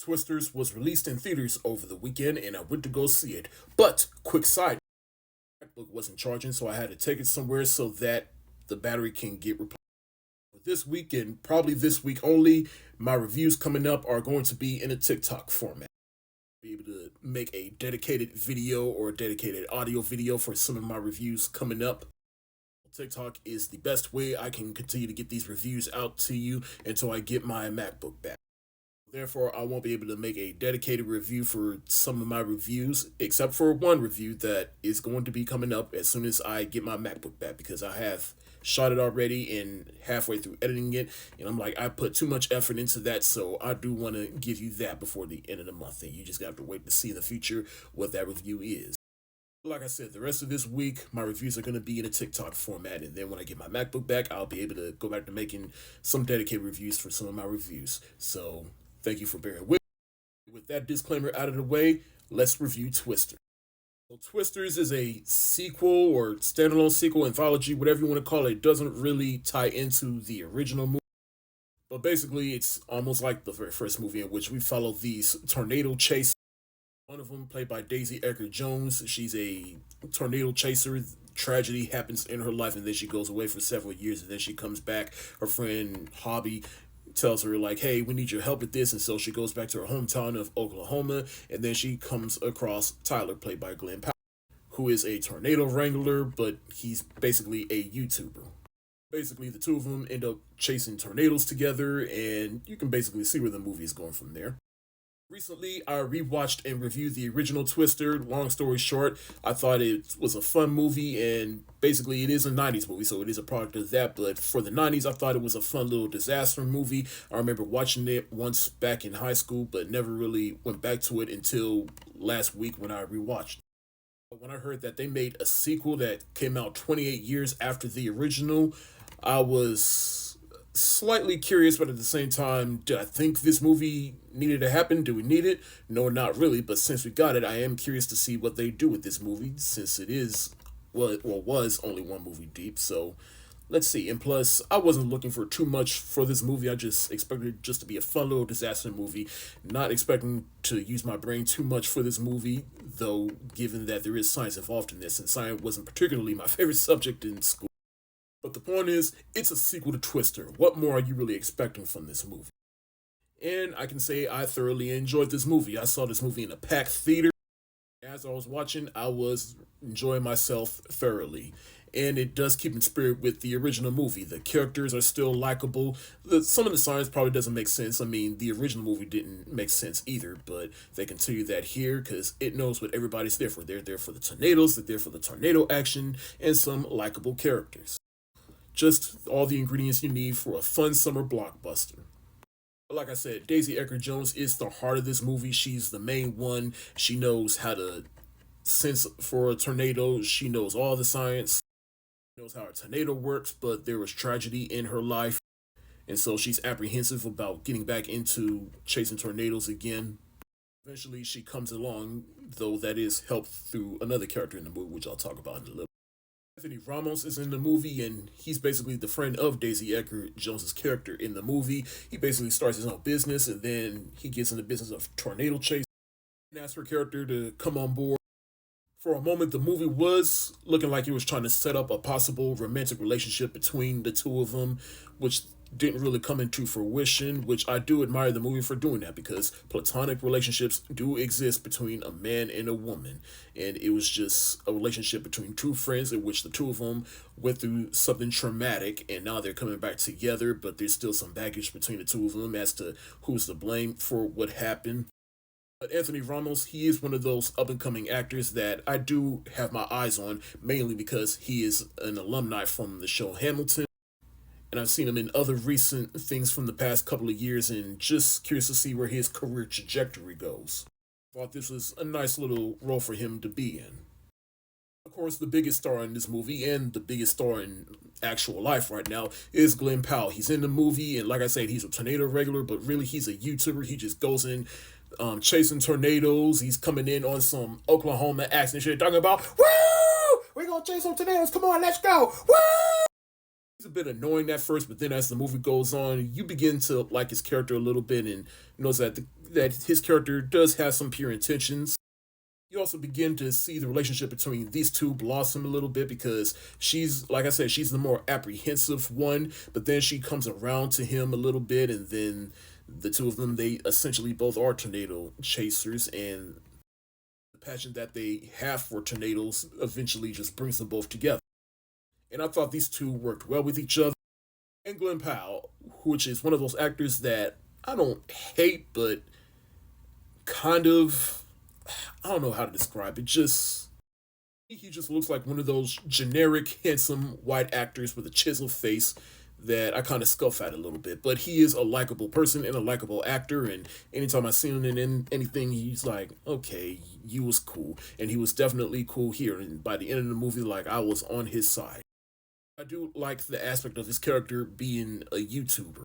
Twisters was released in theaters over the weekend and I went to go see it. But, quick side, my MacBook wasn't charging, so I had to take it somewhere so that the battery can get replaced. This week and probably this week only, my reviews coming up are going to be in a TikTok format. I'll be able to make a dedicated video or a dedicated audio video for some of my reviews coming up. TikTok is the best way I can continue to get these reviews out to you until I get my MacBook back. Therefore, I won't be able to make a dedicated review for some of my reviews, except for one review that is going to be coming up as soon as I get my MacBook back, because I have shot it already and halfway through editing it, and I'm like, I put too much effort into that, so I do want to give you that before the end of the month, and you just have to wait to see in the future what that review is. Like I said, the rest of this week, my reviews are going to be in a TikTok format, and then when I get my MacBook back, I'll be able to go back to making some dedicated reviews for some of my reviews. So, thank you for bearing with me. With that disclaimer out of the way, let's review Twister. So Twisters is a sequel or standalone sequel, anthology, whatever you want to call it. It doesn't really tie into the original movie. But basically, it's almost like the very first movie in which we follow these tornado chasers. One of them, played by Daisy Edgar Jones, she's a tornado chaser. Tragedy happens in her life, and then she goes away for several years, and then she comes back. Her friend Hobby tells her, like, hey, we need your help with this, and so she goes back to her hometown of Oklahoma, and then she comes across Tyler, played by Glenn Powell, who is a tornado wrangler, but he's basically a YouTuber. Basically, the two of them end up chasing tornadoes together, and you can basically see where the movie is going from there. Recently, I rewatched and reviewed the original Twister. Long story short, I thought it was a fun movie, and basically it is a 90s movie, so it is a product of that. But for the 90s, I thought it was a fun little disaster movie. I remember watching it once back in high school, but never really went back to it until last week when I rewatched it. But when I heard that they made a sequel that came out 28 years after the original, I was slightly curious, but at the same time, did I think this movie needed to happen? Do we need it? No, not really. But since we got it, I am curious to see what they do with this movie, since it is, well, was only one movie deep. So let's see. And plus, I wasn't looking for too much for this movie. I just expected it just to be a fun little disaster movie, not expecting to use my brain too much for this movie, though, given that there is science involved in this, and science wasn't particularly my favorite subject in school. But the point is, it's a sequel to Twister. What more are you really expecting from this movie? And I can say I thoroughly enjoyed this movie. I saw this movie in a packed theater. As I was watching, I was enjoying myself thoroughly. And it does keep in spirit with the original movie. The characters are still likable. Some of the science probably doesn't make sense. I mean, the original movie didn't make sense either, but they continue that here because it knows what everybody's there for. They're there for the tornadoes, they're there for the tornado action, and some likable characters. Just all the ingredients you need for a fun summer blockbuster. Like I said, Daisy Edgar Jones is the heart of this movie. She's the main one. She knows how to sense for a tornado. She knows all the science. She knows how a tornado works, but there was tragedy in her life. And so she's apprehensive about getting back into chasing tornadoes again. Eventually, she comes along, though that is helped through another character in the movie, which I'll talk about in a little. Anthony Ramos is in the movie, and he's basically the friend of Daisy Edgar Jones's character in the movie. He basically starts his own business, and then he gets in the business of tornado chase and asks her character to come on board. For a moment, the movie was looking like it was trying to set up a possible romantic relationship between the two of them, which didn't really come into fruition, which I do admire the movie for doing that, because platonic relationships do exist between a man and a woman, and it was just a relationship between two friends in which the two of them went through something traumatic, and now they're coming back together, but there's still some baggage between the two of them as to who's to blame for what happened. But Anthony Ramos, he is one of those up-and-coming actors that I do have my eyes on, mainly because he is an alumni from the show Hamilton, and I've seen him in other recent things from the past couple of years, and just curious to see where his career trajectory goes. Thought this was a nice little role for him to be in. Of course, the biggest star in this movie, and the biggest star in actual life right now, is Glenn Powell. He's in the movie, and like I said, he's a tornado regular, but really he's a YouTuber. He just goes in chasing tornadoes. He's coming in on some Oklahoma accent shit, talking about, woo! We're gonna chase some tornadoes, come on, let's go, woo! He's a bit annoying at first, but then as the movie goes on, you begin to like his character a little bit and knows that that his character does have some pure intentions. You also begin to see the relationship between these two blossom a little bit because she's, like I said, she's the more apprehensive one, but then she comes around to him a little bit, and then the two of them, they essentially both are tornado chasers, and the passion that they have for tornadoes eventually just brings them both together. And I thought these two worked well with each other. And Glenn Powell, which is one of those actors that I don't hate, but kind of, I don't know how to describe it. Just he just looks like one of those generic, handsome white actors with a chiseled face that I kind of scuff at a little bit. But he is a likable person and a likable actor, and anytime I see him in anything, he's like, okay, you was cool, and he was definitely cool here. And by the end of the movie, like I was on his side. I do like the aspect of his character being a YouTuber.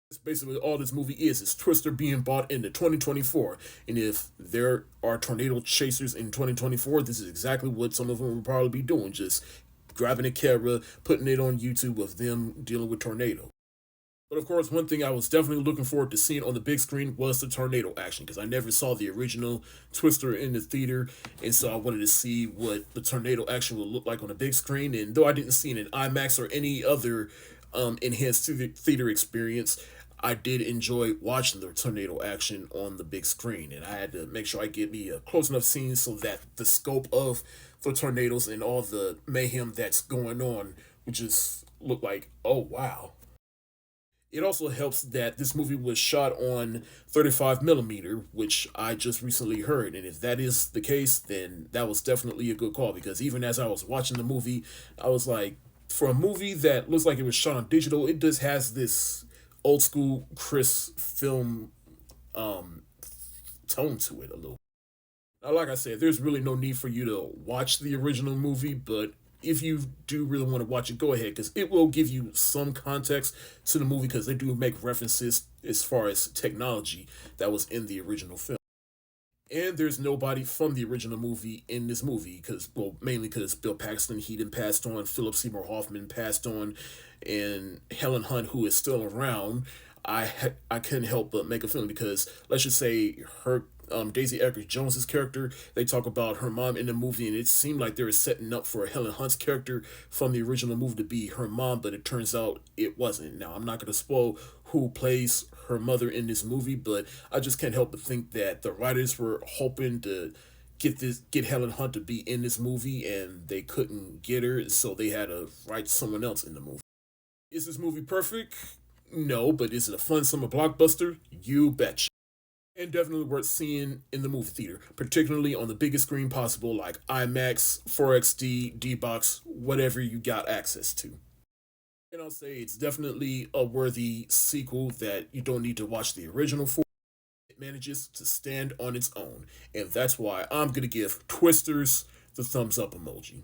That's basically all this movie is Twister being bought into 2024. And if there are tornado chasers in 2024, this is exactly what some of them will probably be doing. Just grabbing a camera, putting it on YouTube of them dealing with tornadoes. But of course, one thing I was definitely looking forward to seeing on the big screen was the tornado action, because I never saw the original Twister in the theater, and so I wanted to see what the tornado action would look like on the big screen. And though I didn't see it in IMAX or any other enhanced theater experience, I did enjoy watching the tornado action on the big screen, and I had to make sure I get me a close enough scene so that the scope of the tornadoes and all the mayhem that's going on would just look like, oh wow. It also helps that this movie was shot on 35 millimeter, which I just recently heard. And if that is the case, then that was definitely a good call, because even as I was watching the movie, I was like, for a movie that looks like it was shot on digital, it just has this old school crisp film um, tone to it a little. Now, like I said, there's really no need for you to watch the original movie, but if you do really want to watch it, go ahead, because it will give you some context to the movie, because they do make references as far as technology that was in the original film. And there's nobody from the original movie in this movie, because, well, mainly because Bill Paxton, he didn't passed on, Philip Seymour Hoffman passed on, and Helen Hunt, who is still around, I couldn't help but make a feeling, because let's just say her Daisy Edgar Jones's character, they talk about her mom in the movie, and it seemed like they were setting up for Helen Hunt's character from the original movie to be her mom, but it turns out it wasn't. Now, I'm not going to spoil who plays her mother in this movie, but I just can't help but think that the writers were hoping to get Helen Hunt to be in this movie, and they couldn't get her, so they had to write someone else in the movie. Is this movie perfect? No, but is it a fun summer blockbuster? You betcha. And definitely worth seeing in the movie theater, particularly on the biggest screen possible, like IMAX, 4XD, D-Box, whatever you got access to. And I'll say it's definitely a worthy sequel that you don't need to watch the original for. It manages to stand on its own, and that's why I'm going to give Twisters the thumbs up emoji.